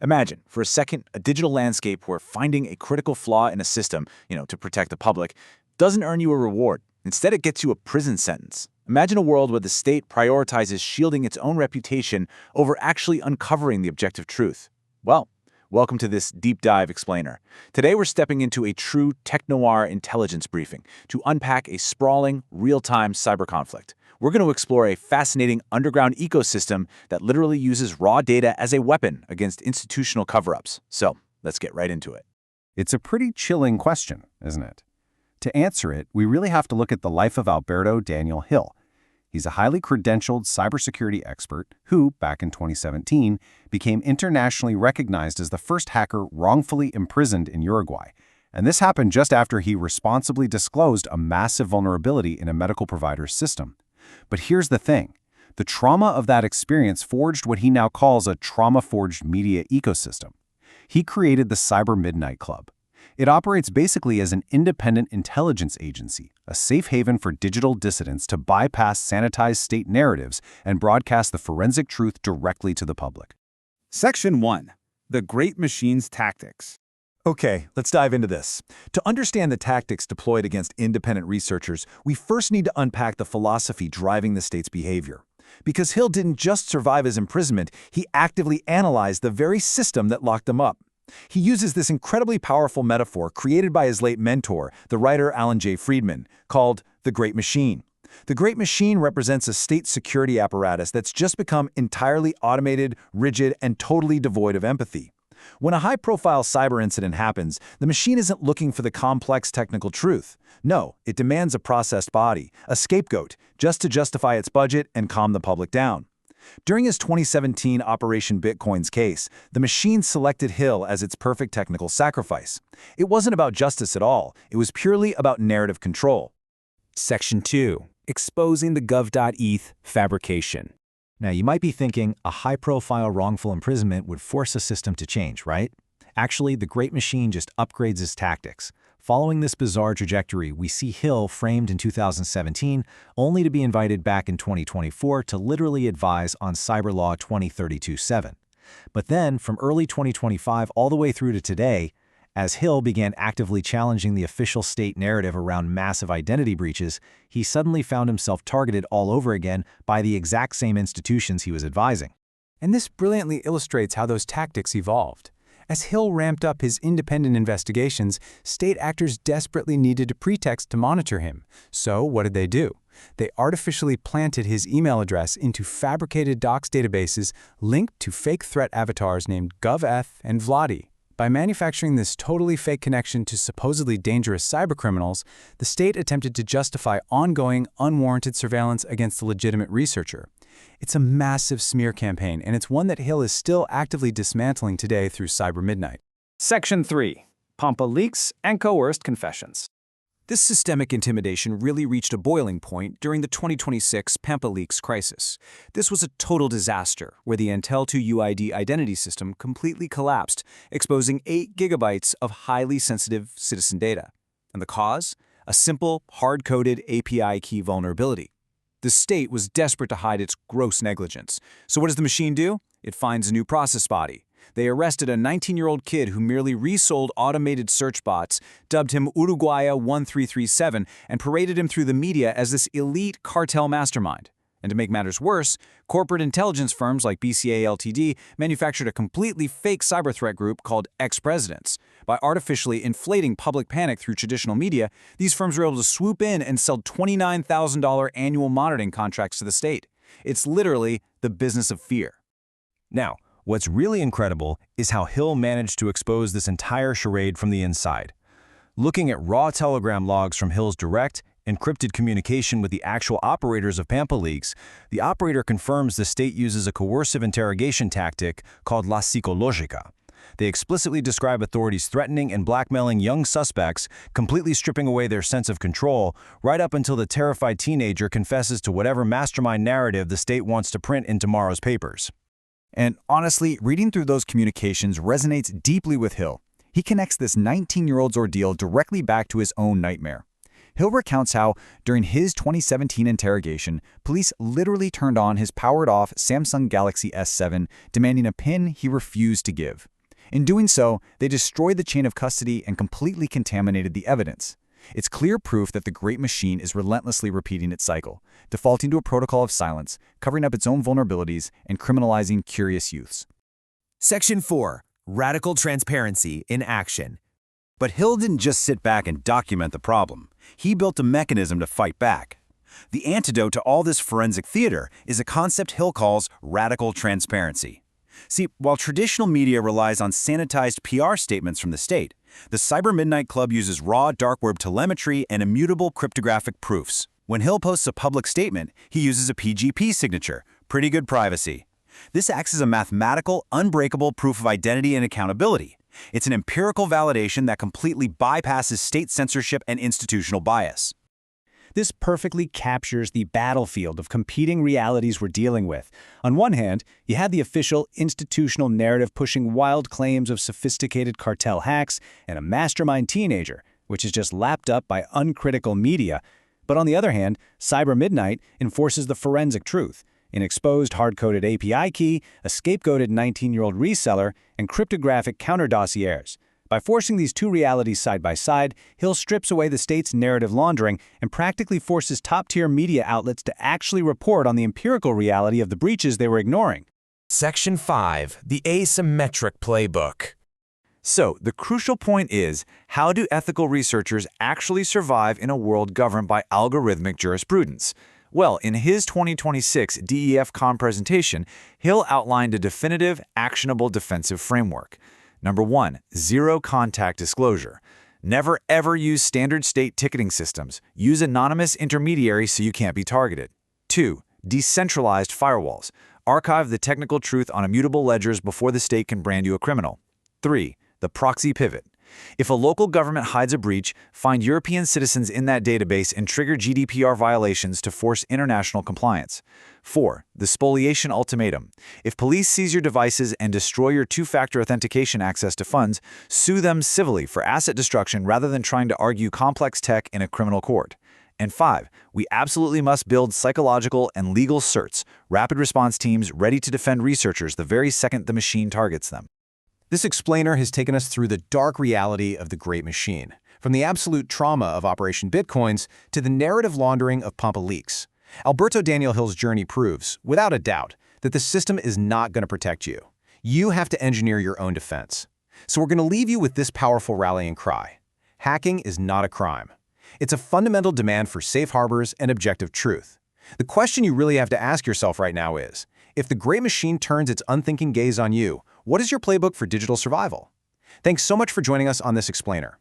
Imagine, for a second, a digital landscape where finding a critical flaw in a system, to protect the public, doesn't earn you a reward. Instead, it gets you a prison sentence. Imagine a world where the state prioritizes shielding its own reputation over actually uncovering the objective truth. Well, welcome to this deep dive explainer. Today we're stepping into a true tech-noir intelligence briefing to unpack a sprawling, real-time cyber conflict. We're going to explore a fascinating underground ecosystem that literally uses raw data as a weapon against institutional cover-ups. So, let's get right into it. It's a pretty chilling question, isn't it? To answer it, we really have to look at the life of Alberto Daniel Hill. He's a highly credentialed cybersecurity expert who, back in 2017, became internationally recognized as the first hacker wrongfully imprisoned in Uruguay. And this happened just after he responsibly disclosed a massive vulnerability in a medical provider's system. But here's the thing. The trauma of that experience forged what he now calls a trauma-forged media ecosystem. He created the CYBERMIDNIGHT CLUB. It operates basically as an independent intelligence agency, a safe haven for digital dissidents to bypass sanitized state narratives and broadcast the forensic truth directly to the public. Section 1. The Great Machine's Tactics. Okay, let's dive into this. To understand the tactics deployed against independent researchers, we first need to unpack the philosophy driving the state's behavior. Because Hill didn't just survive his imprisonment, he actively analyzed the very system that locked him up. He uses this incredibly powerful metaphor created by his late mentor, the writer Alan J. Friedman, called the Great Machine. The Great Machine represents a state security apparatus that's just become entirely automated, rigid, and totally devoid of empathy. When a high-profile cyber incident happens, the machine isn't looking for the complex technical truth. No, it demands a processed body, a scapegoat, just to justify its budget and calm the public down. During his 2017 Operation Bitcoin's case, the machine selected Hill as its perfect technical sacrifice. It wasn't about justice at all. It was purely about narrative control. Section 2. Exposing the gov.eth fabrication. Now, you might be thinking a high-profile wrongful imprisonment would force a system to change, right? Actually, the Great Machine just upgrades its tactics. Following this bizarre trajectory, we see Hill framed in 2017, only to be invited back in 2024 to literally advise on Cyber Law 2032-7. But then, from early 2025 all the way through to today, as Hill began actively challenging the official state narrative around massive identity breaches, he suddenly found himself targeted all over again by the exact same institutions he was advising. And this brilliantly illustrates how those tactics evolved. As Hill ramped up his independent investigations, state actors desperately needed a pretext to monitor him. So what did they do? They artificially planted his email address into fabricated docs databases linked to fake threat avatars named GovEth and Vladi. By manufacturing this totally fake connection to supposedly dangerous cybercriminals, the state attempted to justify ongoing, unwarranted surveillance against the legitimate researcher. It's a massive smear campaign, and it's one that Hill is still actively dismantling today through CyberMidnight. Section 3. Pampa Leaks and Coerced Confessions. This systemic intimidation really reached a boiling point during the 2026 Pampa Leaks crisis. This was a total disaster where the Intel2 UID identity system completely collapsed, exposing 8 gigabytes of highly sensitive citizen data. And the cause? A simple, hard-coded API key vulnerability. The state was desperate to hide its gross negligence. So what does the machine do? It finds a new process body. They arrested a 19-year-old kid who merely resold automated search bots, dubbed him Uruguaya 1337, and paraded him through the media as this elite cartel mastermind. And to make matters worse, corporate intelligence firms like BCA Ltd. Manufactured a completely fake cyber threat group called Ex-Presidents. By artificially inflating public panic through traditional media, these firms were able to swoop in and sell $29,000 annual monitoring contracts to the state. It's literally the business of fear. Now, what's really incredible is how Hill managed to expose this entire charade from the inside. Looking at raw Telegram logs from Hill's direct, encrypted communication with the actual operators of Pampa Leaks, the operator confirms the state uses a coercive interrogation tactic called La Psicológica. They explicitly describe authorities threatening and blackmailing young suspects, completely stripping away their sense of control, right up until the terrified teenager confesses to whatever mastermind narrative the state wants to print in tomorrow's papers. And honestly, reading through those communications resonates deeply with Hill. He connects this 19-year-old's ordeal directly back to his own nightmare. Hill recounts how, during his 2017 interrogation, police literally turned on his powered-off Samsung Galaxy S7, demanding a PIN he refused to give. In doing so, they destroyed the chain of custody and completely contaminated the evidence. It's clear proof that the Great Machine is relentlessly repeating its cycle, defaulting to a protocol of silence, covering up its own vulnerabilities, and criminalizing curious youths. Section 4. Radical Transparency in Action. But Hill didn't just sit back and document the problem. He built a mechanism to fight back. The antidote to all this forensic theater is a concept Hill calls radical transparency. See, while traditional media relies on sanitized PR statements from the state, the CYBERMIDNIGHT CLUB uses raw dark web telemetry and immutable cryptographic proofs. When Hill posts a public statement, he uses a PGP signature, pretty good privacy. This acts as a mathematical, unbreakable proof of identity and accountability. It's an empirical validation that completely bypasses state censorship and institutional bias. This perfectly captures the battlefield of competing realities we're dealing with. On one hand, you had the official institutional narrative pushing wild claims of sophisticated cartel hacks and a mastermind teenager, which is just lapped up by uncritical media. But on the other hand, CyberMidnight enforces the forensic truth: an exposed hard-coded API key, a scapegoated 19-year-old reseller, and cryptographic counter-dossiers. By forcing these two realities side by side, Hill strips away the state's narrative laundering and practically forces top-tier media outlets to actually report on the empirical reality of the breaches they were ignoring. Section 5. The Asymmetric Playbook. So, the crucial point is, how do ethical researchers actually survive in a world governed by algorithmic jurisprudence? Well, in his 2026 DEF-CON presentation, Hill outlined a definitive, actionable defensive framework. Number 1, zero contact disclosure. Never ever use standard state ticketing systems. Use anonymous intermediaries so you can't be targeted. 2, decentralized firewalls. Archive the technical truth on immutable ledgers before the state can brand you a criminal. 3, the proxy pivot. If a local government hides a breach, find European citizens in that database and trigger GDPR violations to force international compliance. 4, the spoliation ultimatum. If police seize your devices and destroy your two-factor authentication access to funds, sue them civilly for asset destruction rather than trying to argue complex tech in a criminal court. And 5, we absolutely must build psychological and legal certs, rapid response teams ready to defend researchers the very second the machine targets them. This explainer has taken us through the dark reality of the Great Machine, from the absolute trauma of Operation Bitcoins to the narrative laundering of Pampa leaks. Alberto Daniel Hill's journey proves, without a doubt, that the system is not going to protect you. You have to engineer your own defense. So we're going to leave you with this powerful rallying cry. Hacking is not a crime. It's a fundamental demand for safe harbors and objective truth. The question you really have to ask yourself right now is, if the Great Machine turns its unthinking gaze on you, what is your playbook for digital survival? Thanks so much for joining us on this explainer.